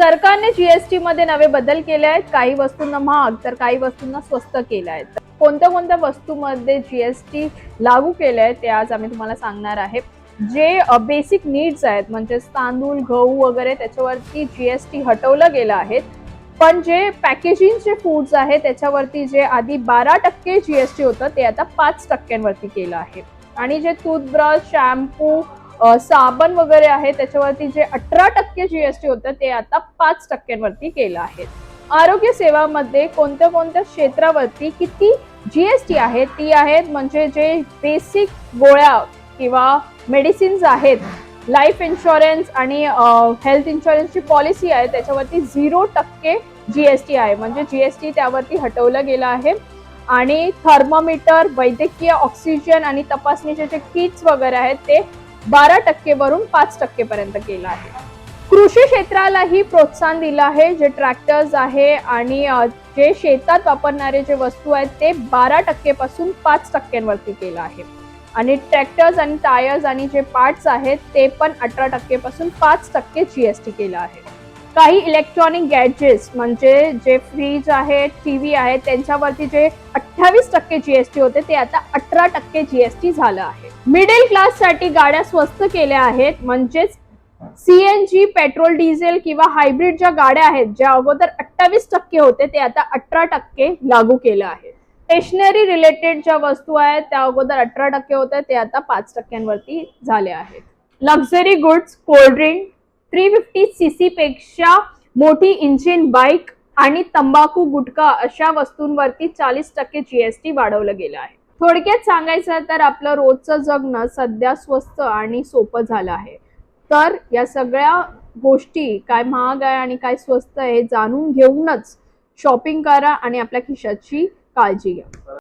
सरकारने जीएसटी मध्ये नवे बदल केले आहेत. काही वस्तूंना महाग तर काही वस्तूंना स्वस्त केले आहेत. कोणत्या कोणत्या वस्तूंमध्ये जीएसटी लागू केले आहे ते आज आम्ही तुम्हाला सांगणार आहे. जे बेसिक नीड्स आहेत म्हणजे तांदूळ, गहू वगैरे त्याच्यावरती जीएसटी हटवलं गेलं आहे. पण जे पॅकेजिंगचे फूड्स आहेत त्याच्यावरती जे आधी 12% जीएसटी होतं ते आता 5% केलं आहे. आणि जे टूथब्रश, शॅम्पू, साबण वगैरे आहे त्याच्यावरती जे 18% जीएसटी होतं ते आता 5% केलं आहे. आरोग्य सेवामध्ये कोणत्या कोणत्या क्षेत्रावरती किती जीएसटी आहे ती आहेत म्हणजे जे बेसिक गोळ्या किंवा मेडिसिन्स आहेत, लाईफ इन्शुरन्स आणि हेल्थ इन्शुरन्सची पॉलिसी आहे त्याच्यावरती 0% जीएसटी आहे. म्हणजे जीएसटी त्यावरती हटवलं गेलं आहे. आणि थर्मोमीटर, वैद्यकीय ऑक्सिजन आणि तपासणीचे जे किट्स वगैरे आहेत ते 12% वरून 5% पर्यंत केलं आहे. कृषी क्षेत्रालाही प्रोत्साहन दिलं आहे. जे ट्रॅक्टर्स आहे आणि जे शेतात वापरणारे जे वस्तू आहेत ते 12% पासून 5% वरती केलं आहे. आणि ट्रॅक्टर्स आणि टायर्स आणि जे पार्ट्स आहेत ते पण 18% पासून 5% जीएसटी केलं आहे. काही इलेक्ट्रॉनिक गॅजेट्स म्हणजे जे फ्रीज आहे, टीव्ही आहे त्यांच्यावरती जे 28% जीएसटी होते ते आता 18% जीएसटी झालं आहे. मिडल क्लास साठी गाड्या स्वस्त केल्या आहेत. म्हणजेच सीएनजी, पेट्रोल, डिझेल किंवा हायब्रिड ज्या गाड्या आहेत ज्या अगोदर 28% होते ते आता 18% लागू केलं आहे. स्टेशनरी रिलेटेड ज्या वस्तू आहेत त्या अगोदर 18% होत्या ते आता 5% वरती झाले आहेत. लक्झरी गुड्स, कोल्ड्रिंक, 350cc पेक्षा मोठी इंजिन बाईक आणि तंबाखू, गुटखा अशा वस्तूंवरती 40% जीएसटी वाढवलं गेलं आहे. थोडक्यात सांगायचं तर आपलं रोजचं जगणं सध्या स्वस्त आणि सोपं झालं आहे. तर या सगळ्या गोष्टी काय महाग आहे आणि काय स्वस्त आहे जाणून घेऊनच शॉपिंग करा आणि आपल्या खिशाची काळजी घ्या.